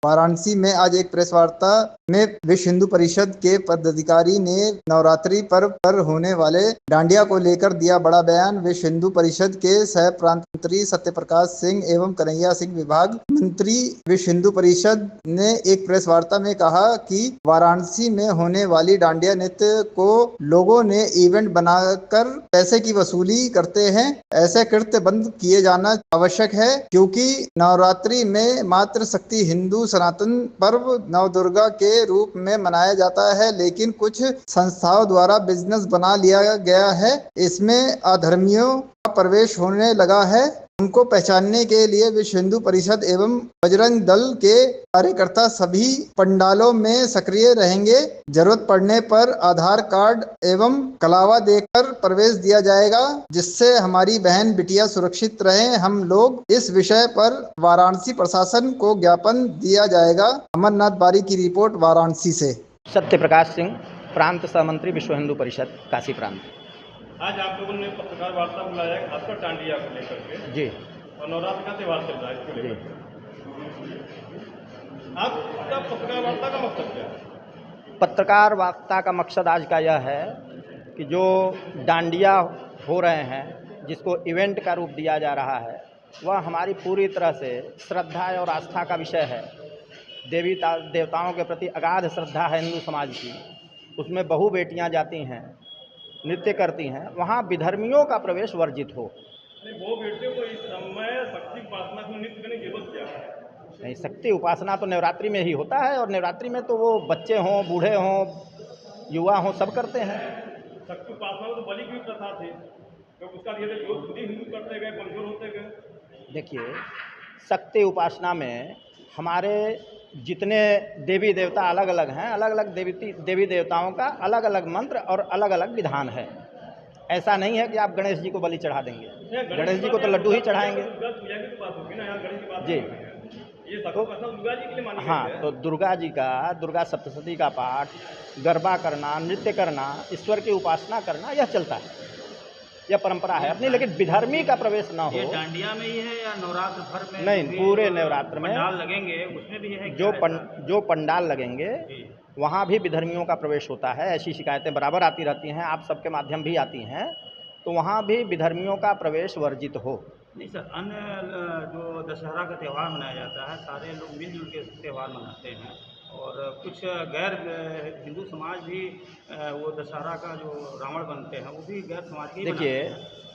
वाराणसी में आज एक प्रेस वार्ता में विश्व हिंदू परिषद के पदाधिकारी ने नवरात्रि पर्व पर होने वाले डांडिया को लेकर दिया बड़ा बयान। विश्व हिंदू परिषद के सह प्रांत मंत्री सत्यप्रकाश सिंह एवं कन्हैया सिंह विभाग मंत्री विश्व हिंदू परिषद ने एक प्रेस वार्ता में कहा कि वाराणसी में होने वाली डांडिया नृत्य को लोगों ने इवेंट बनाकर पैसे की वसूली करते हैं। ऐसे कृत्य बंद किए जाना आवश्यक है, क्योंकि नवरात्रि में मात्र शक्ति हिंदू सनातन पर्व नवदुर्गा के रूप में मनाया जाता है, लेकिन कुछ संस्थाओं द्वारा बिजनेस बना लिया गया है। इसमें अधर्मियों का प्रवेश होने लगा है। उनको पहचानने के लिए विश्व हिंदू परिषद एवं बजरंग दल के कार्यकर्ता सभी पंडालों में सक्रिय रहेंगे। जरूरत पड़ने पर आधार कार्ड एवं कलावा देकर प्रवेश दिया जाएगा, जिससे हमारी बहन बिटिया सुरक्षित रहें। हम लोग इस विषय पर वाराणसी प्रशासन को ज्ञापन दिया जाएगा। अमरनाथ बारी की रिपोर्ट वाराणसी से। सत्यप्रकाश सिंह, प्रांत सहमंत्री विश्व हिंदू परिषद काशी प्रांत। आज आप लोगों ने पत्रकार वार्ता बुलाया है, खासकर डांडिया को लेकर के जी, और नवरात्र का त्यौहार चल रहा है, इसको लेकर आपका पत्रकार वार्ता का मकसद क्या है? पत्रकार वार्ता का मकसद आज का यह है कि जो डांडिया हो रहे हैं, जिसको इवेंट का रूप दिया जा रहा है, वह हमारी पूरी तरह से श्रद्धा और आस्था का विषय है। देवी देवताओं के प्रति अगाध श्रद्धा है हिंदू समाज की। उसमें बहु बेटियां जाती हैं, नृत्य करती हैं, वहाँ विधर्मियों का प्रवेश वर्जित हो। वो बेटियों को इस समय शक्ति उपासना को नृत्य करने की जरूरत क्या है? नहीं, शक्ति उपासना तो नवरात्रि में ही होता है, और नवरात्रि में तो वो बच्चे हों, बूढ़े हों, युवा हों, सब करते हैं। शक्ति उपासना में तो बलि की प्रथा थी, तो उसका धीरे धीरे खुद ही हिंदू करते गए, कमजोर होते गए। देखिए, शक्ति उपासना में हमारे जितने देवी देवता अलग अलग हैं, अलग अलग देवी देवताओं का अलग अलग मंत्र और अलग अलग विधान है। ऐसा नहीं है कि आप गणेश जी को बलि चढ़ा देंगे। गणेश जी को तो लड्डू ही चढ़ाएंगे जी। हाँ, तो दुर्गा जी का, दुर्गा सप्तशती का पाठ, गरबा करना, नृत्य करना, ईश्वर की उपासना करना, यह चलता है, यह परंपरा है अपनी। लेकिन विधर्मी का प्रवेश ना हो। ये डांडिया में ही है या नवरात्र भर में? नहीं, पूरे नवरात्र में पंडाल लगेंगे उसमें भी है। जो पंडाल लगेंगे वहाँ भी विधर्मियों का प्रवेश होता है। ऐसी शिकायतें बराबर आती रहती हैं, आप सबके माध्यम भी आती हैं, तो वहाँ भी विधर्मियों का प्रवेश वर्जित हो। नहीं सर, अन्य जो दशहरा का त्यौहार मनाया जाता है, सारे लोग मिलजुल के त्यौहार मनाते हैं, और कुछ गैर हिंदू समाज भी वो दशहरा का जो रावण बनते हैं वो भी गैर समाज के। देखिए,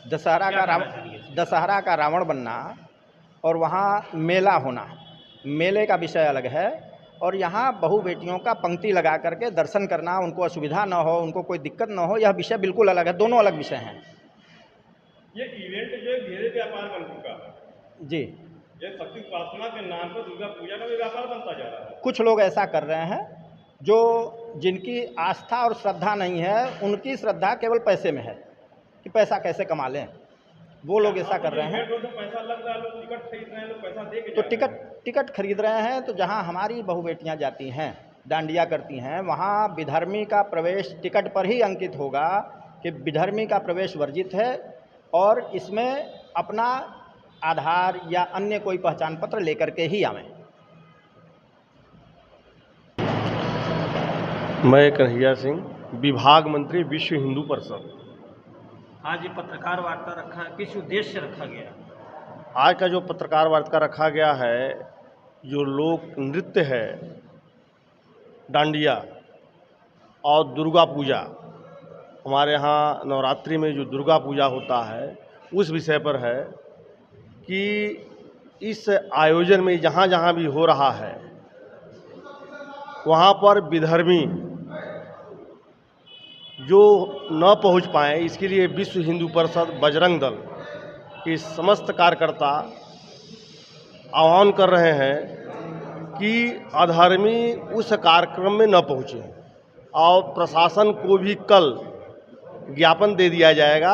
दशहरा का रावण बनना और वहाँ मेला होना, मेले का विषय अलग है, और यहाँ बहु बेटियों का पंक्ति लगा करके दर्शन करना, उनको असुविधा न हो, उनको कोई दिक्कत न हो, यह विषय बिल्कुल अलग है। दोनों अलग विषय हैं। ये इवेंट जो है घेरे व्यापार बन चुका है जी। ये शक्ति उपासना के नाम पर दुर्गा पूजा का भी व्यापार बनता जा रहा है। कुछ लोग ऐसा कर रहे हैं, जो जिनकी आस्था और श्रद्धा नहीं है, उनकी श्रद्धा केवल पैसे में है कि पैसा कैसे कमा लें, वो लोग ऐसा कर रहे हैं। पैसा लग रहा है, लोग टिकट खरीद रहे हैं, लोग पैसा दे के तो टिकट खरीद रहे हैं। तो जहां हमारी बहु बेटियां जाती हैं, डांडिया करती हैं, वहां विधर्मी का प्रवेश टिकट पर ही अंकित होगा कि विधर्मी का प्रवेश वर्जित है, और इसमें अपना आधार या अन्य कोई पहचान पत्र लेकर के ही आवें। मैं कन्हैया सिंह, विभाग मंत्री विश्व हिंदू परिषद। आज ये पत्रकार वार्ता रखा है, किस उद्देश्य से रखा गया? आज का जो पत्रकार वार्ता रखा गया है, जो लोक नृत्य है डांडिया और दुर्गा पूजा, हमारे यहाँ नवरात्रि में जो दुर्गा पूजा होता है, उस विषय पर है कि इस आयोजन में जहाँ जहाँ भी हो रहा है, वहाँ पर विधर्मी जो न पहुँच पाए, इसके लिए विश्व हिंदू परिषद बजरंग दल के समस्त कार्यकर्ता आह्वान कर रहे हैं कि अधर्मी उस कार्यक्रम में न पहुँचे, और प्रशासन को भी कल ज्ञापन दे दिया जाएगा,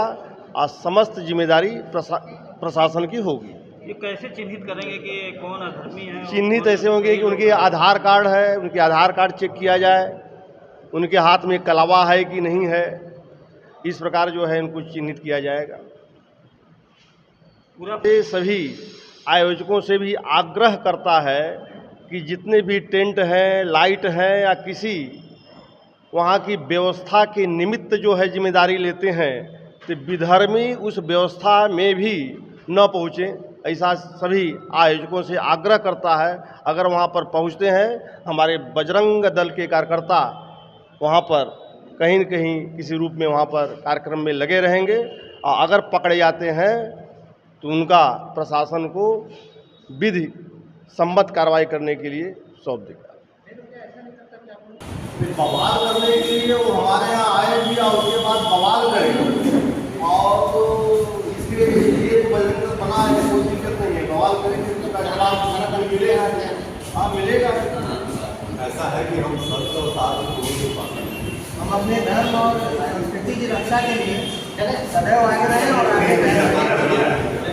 और समस्त जिम्मेदारी प्रशासन की होगी। ये कैसे चिन्हित करेंगे कि कौन अधर्मी है? चिन्हित ऐसे होंगे कि उनके आधार कार्ड है, उनके आधार कार्ड चेक किया जाए, उनके हाथ में कलावा है कि नहीं है, इस प्रकार जो है उनको चिन्हित किया जाएगा। पूरा ये सभी आयोजकों से भी आग्रह करता है कि जितने भी टेंट हैं, लाइट है या किसी वहाँ की व्यवस्था के निमित्त जो है जिम्मेदारी लेते हैं, तो विधर्मी उस व्यवस्था में भी न पहुँचे, ऐसा सभी आयोजकों से आग्रह करता है। अगर वहाँ पर पहुँचते हैं, हमारे बजरंग दल के कार्यकर्ता वहाँ पर कहीं न कहीं किसी रूप में वहाँ पर कार्यक्रम में लगे रहेंगे, और अगर पकड़े जाते हैं तो उनका प्रशासन को विधि सम्मत कार्रवाई करने के लिए सौंप देगा। बवाल करने के लिए वो हमारे यहाँ आए भी और उसके बाद बवाल करेंगे, और तो इसके लिए तो बजरंग दल बना है, कोई दिक्कत नहीं है। बवाल करेंगे तो जवाब मिलेगा। हाँ मिलेगा। ऐसा है कि हम 700 साल हम अपने धर्म और संस्कृति की रक्षा के लिए सदैव आगे रहें और आगे